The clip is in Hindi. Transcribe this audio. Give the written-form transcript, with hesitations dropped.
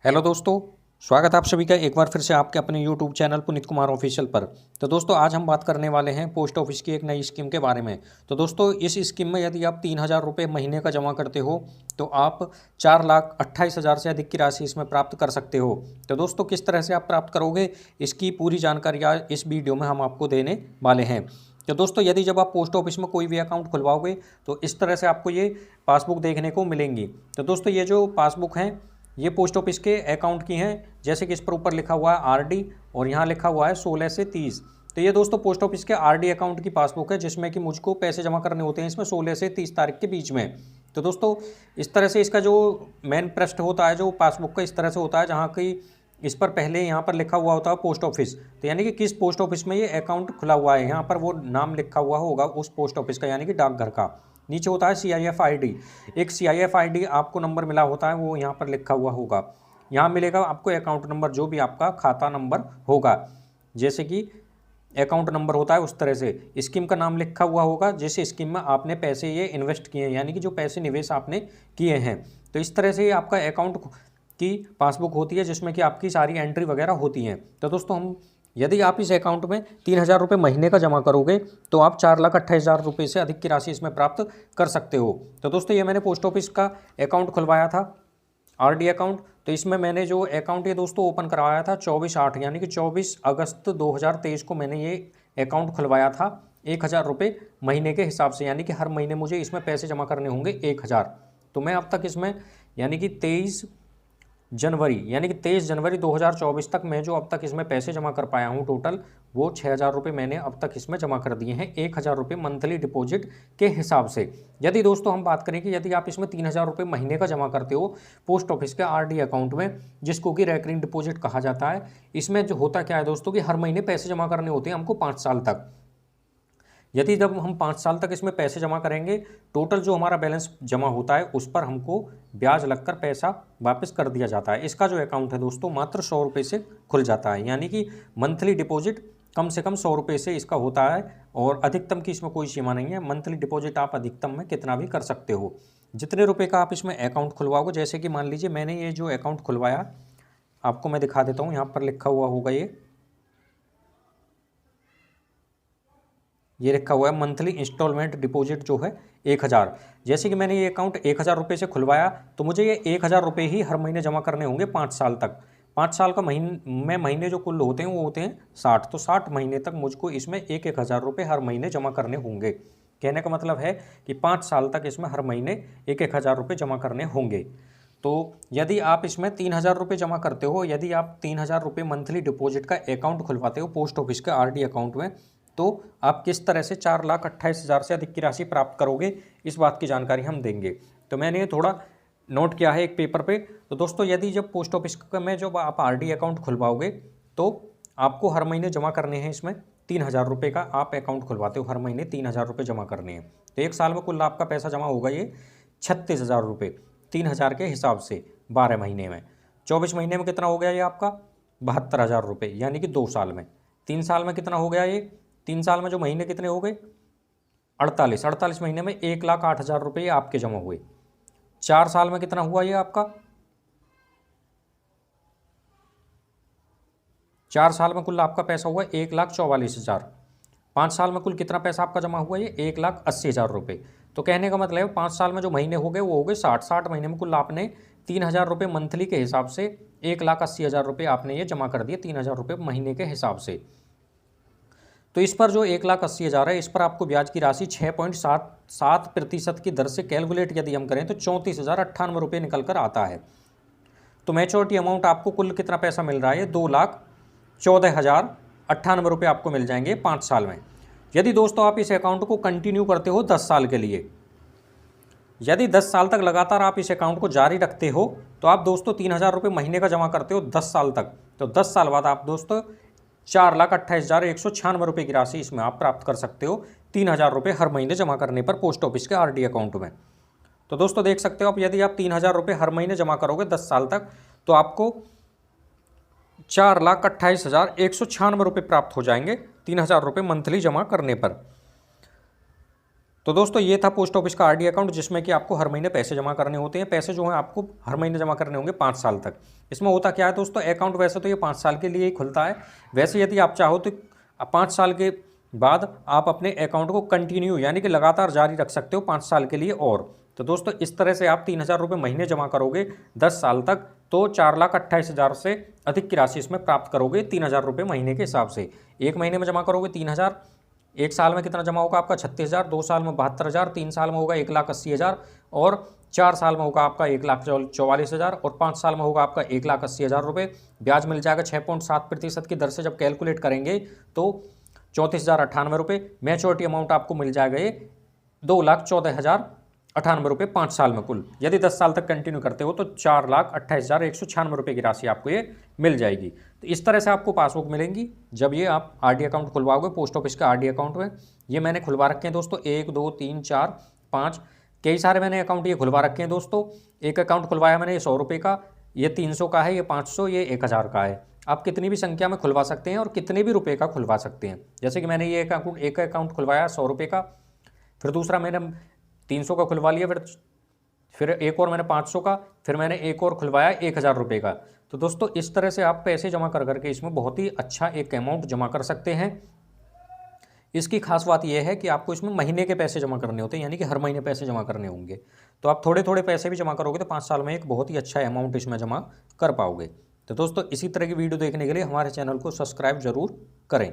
हेलो दोस्तों, स्वागत है आप सभी का एक बार फिर से आपके अपने YouTube channel Puneet Kumar official पर। तो दोस्तों आज हम बात करने वाले हैं पोस्ट ऑफिस की एक नई स्कीम के बारे में। तो दोस्तों इस स्कीम में यदि आप 3,000 रुपये महीने का जमा करते हो तो आप 4,28,000 से अधिक की राशि इसमें प्राप्त कर सकते हो। तो दोस्तों किस तरह से आप प्राप्त करोगे, इसकी पूरी जानकारी आज इस वीडियो में हम आपको देने वाले हैं। तो दोस्तों यदि जब आप पोस्ट ऑफिस में कोई भी अकाउंट खुलवाओगे तो इस तरह से आपको ये पासबुक देखने को मिलेंगी। तो दोस्तों ये जो पासबुक हैं ये पोस्ट ऑफिस के अकाउंट की हैं, जैसे कि इस पर ऊपर लिखा हुआ है आरडी और यहाँ लिखा हुआ है 16 से 30। तो ये दोस्तों पोस्ट ऑफिस के आरडी अकाउंट की पासबुक है, जिसमें कि मुझको पैसे जमा करने होते हैं इसमें 16 से 30 तारीख के बीच में। तो दोस्तों इस तरह से इसका जो मेन पृष्ठ होता है जो पासबुक का इस तरह से होता है, जहाँ की इस पर पहले यहाँ पर लिखा हुआ होता है पोस्ट ऑफिस, तो यानी कि किस पोस्ट ऑफिस में ये अकाउंट खुला हुआ है, यहाँ पर वो नाम लिखा हुआ होगा उस पोस्ट ऑफिस का, यानी कि डाकघर का। नीचे होता है CIF ID, एक CIF ID आपको नंबर मिला होता है, वो यहाँ पर लिखा हुआ होगा। यहाँ मिलेगा आपको अकाउंट नंबर, जो भी आपका खाता नंबर होगा, जैसे कि अकाउंट नंबर होता है उस तरह से स्कीम का नाम लिखा हुआ होगा, जिस स्कीम में आपने पैसे ये इन्वेस्ट किए हैं, यानी कि जो पैसे निवेश आपने किए हैं। तो इस तरह से ये आपका अकाउंट की पासबुक होती है, जिसमें कि आपकी सारी एंट्री वगैरह होती हैं। तो दोस्तों यदि आप इस अकाउंट में 3,000 रुपये महीने का जमा करोगे तो आप 4,28,000 रुपये से अधिक की राशि इसमें प्राप्त कर सकते हो। तो दोस्तों ये मैंने पोस्ट ऑफिस का अकाउंट खुलवाया था, आरडी अकाउंट। तो इसमें मैंने जो अकाउंट ये दोस्तों ओपन करवाया था 24/8 यानी कि 24 अगस्त 2023 को मैंने ये अकाउंट खुलवाया था 1,000 रुपये महीने के हिसाब से, यानी कि हर महीने मुझे इसमें पैसे जमा करने होंगे 1,000। तो मैं अब तक इसमें यानी कि 23 जनवरी 2024 तक मैं जो अब तक इसमें पैसे जमा कर पाया हूँ टोटल, वो 6,000 रुपये मैंने अब तक इसमें जमा कर दिए हैं 1,000 रुपये मंथली डिपॉजिट के हिसाब से। यदि दोस्तों हम बात करें कि यदि आप इसमें 3,000 रुपये महीने का जमा करते हो पोस्ट ऑफिस के आरडी अकाउंट में, जिसको कि रेकरिंग डिपॉजिट कहा जाता है, इसमें जो होता क्या है दोस्तों कि हर महीने पैसे जमा करने होते हैं हमको 5 साल तक। यदि जब हम 5 साल तक इसमें पैसे जमा करेंगे, टोटल जो हमारा बैलेंस जमा होता है उस पर हमको ब्याज लगकर पैसा वापस कर दिया जाता है। इसका जो अकाउंट है दोस्तों मात्र 100 रुपये से खुल जाता है, यानी कि मंथली डिपॉजिट कम से कम 100 रुपये से इसका होता है, और अधिकतम की इसमें कोई सीमा नहीं है। मंथली डिपॉजिट आप अधिकतम में कितना भी कर सकते हो, जितने रुपये का आप इसमें अकाउंट खुलवाओगे। जैसे कि मान लीजिए मैंने ये जो अकाउंट खुलवाया, आपको मैं दिखा देता हूँ, यहाँ पर लिखा हुआ होगा ये लिखा हुआ है मंथली इंस्टॉलमेंट डिपॉजिट जो है 1,000। जैसे कि मैंने ये अकाउंट 1,000 रुपये से खुलवाया, तो मुझे ये 1,000 रुपये ही हर महीने जमा करने होंगे 5 साल तक। 5 साल का महीने जो कुल होते हैं वो होते हैं 60, तो 60 महीने तक मुझको इसमें 1,000 रुपये हर महीने जमा करने होंगे। कहने का मतलब है कि 5 साल तक इसमें हर महीने 1,000 रुपये जमा करने होंगे। तो यदि आप इसमें 3,000 रुपये जमा करते हो, यदि आप 3,000 रुपये मंथली डिपॉजिट का अकाउंट खुलवाते हो पोस्ट ऑफिस के आरडी अकाउंट में, तो आप किस तरह से 4,28,000 से अधिक की राशि प्राप्त करोगे, इस बात की जानकारी हम देंगे। तो मैंने ये थोड़ा नोट किया है एक पेपर पे। तो दोस्तों यदि जब पोस्ट ऑफिस में जब आप आरडी अकाउंट खुलवाओगे तो आपको हर महीने जमा करने हैं इसमें 3,000 रुपये का आप अकाउंट खुलवाते हो, हर महीने 3,000 रुपये जमा करने हैं। तो एक साल में कुल आपका पैसा जमा होगा ये 36,000 रुपये 3,000 के हिसाब से 12 महीने में। 24 महीने में कितना हो गया ये आपका 72,000 रुपये, यानी कि 2 साल में। 3 साल में कितना हो गया ये, 3 साल में जो महीने कितने हो गए 48 महीने में 1,08,000 रुपये आपके जमा हुए। 4 साल में कितना हुआ ये आपका, 4 साल में कुल आपका पैसा हुआ 1,44,000। 5 साल में कुल कितना पैसा आपका जमा हुआ ये 1,80,000 रुपये। तो कहने का मतलब है 5 साल में जो महीने हो गए वो हो गए 60 महीने में कुल आपने 3,000 रुपये मंथली के हिसाब से 1,80,000 रुपये आपने ये जमा कर दिए 3,000 रुपये महीने के हिसाब से। तो इस पर जो 1,80,000 है, इस पर आपको ब्याज की राशि 6.77% की दर से कैलकुलेट यदि हम करें तो 34,098 रुपये निकल कर आता है। तो मैच्योरिटी अमाउंट आपको कुल कितना पैसा मिल रहा है, 2,14,098 रुपये आपको मिल जाएंगे 5 साल में। यदि दोस्तों आप इस अकाउंट को कंटिन्यू करते हो 10 साल के लिए, यदि 10 साल तक लगातार आप इस अकाउंट को जारी रखते हो, तो आप दोस्तों 3,000 रुपये महीने का जमा करते हो 10 साल तक, तो 10 साल बाद आप दोस्तों 4,28,196 रुपये की राशि इसमें आप प्राप्त कर सकते हो 3,000 रुपये हर महीने जमा करने पर पोस्ट ऑफिस के आरडी अकाउंट में। तो दोस्तों देख सकते हो आप, यदि आप 3,000 रुपये हर महीने जमा करोगे 10 साल तक, तो आपको 4,28,196 रुपये प्राप्त हो जाएंगे 3,000 रुपये मंथली जमा करने पर। तो दोस्तों ये था पोस्ट ऑफिस का आरडी अकाउंट, जिसमें कि आपको हर महीने पैसे जमा करने होते हैं। पैसे जो हैं आपको हर महीने जमा करने होंगे 5 साल तक। इसमें होता क्या है दोस्तों, अकाउंट वैसे तो ये 5 साल के लिए ही खुलता है, वैसे यदि आप चाहो तो 5 साल के बाद आप अपने अकाउंट को कंटिन्यू यानी कि लगातार जारी रख सकते हो 5 साल के लिए। और तो दोस्तों इस तरह से आप 3,000 रुपये महीने जमा करोगे 10 साल तक, तो 4,28,000 से अधिक की राशि इसमें प्राप्त करोगे 3,000 रुपये महीने के हिसाब से। एक महीने में जमा करोगे 3,000, एक साल में कितना जमा होगा आपका 36,000, 2 साल में 72,000, 3 साल में होगा 1,80,000 और 4 साल में होगा आपका 1,44,000 और 5 साल में होगा आपका 1,80,000 रुपये। ब्याज मिल जाएगा 6.7% की दर से। जब कैलकुलेट करेंगे तो 34,098 रुपये। मैच्योरिटी अमाउंट आपको मिल जाएगा ये 2,14,098 रुपये 5 साल में कुल। यदि 10 साल तक कंटिन्यू करते हो तो 4,28,196 रुपये की राशि आपको ये मिल जाएगी। तो इस तरह से आपको पासबुक मिलेंगी जब ये आप आरडी अकाउंट खुलवाओगे पोस्ट ऑफिस का आरडी अकाउंट में। ये मैंने खुलवा रखे हैं दोस्तों, 1 2 3 4 5 कई सारे मैंने अकाउंट ये खुलवा रखे हैं दोस्तों। एक अकाउंट खुलवाया मैंने ये 100 रुपये का, ये 300 का है, ये 500, ये 1,000 का है। आप कितनी भी संख्या में खुलवा सकते हैं और कितने भी रुपए का खुलवा सकते हैं। जैसे कि मैंने ये एक अकाउंट खुलवाया 100 रुपये का, फिर दूसरा मैंने 300 का खुलवा लिया, फिर एक और मैंने 500 का, फिर मैंने एक और खुलवाया 1,000 रुपये का। तो दोस्तों इस तरह से आप पैसे जमा कर करके इसमें बहुत ही अच्छा एक अमाउंट जमा कर सकते हैं। इसकी खास बात यह है कि आपको इसमें महीने के पैसे जमा करने होते हैं, यानी कि हर महीने पैसे जमा करने होंगे। तो आप थोड़े थोड़े पैसे भी जमा करोगे तो 5 साल में एक बहुत ही अच्छा अमाउंट इसमें जमा कर पाओगे। तो दोस्तों इसी तरह की वीडियो देखने के लिए हमारे चैनल को सब्सक्राइब जरूर करें।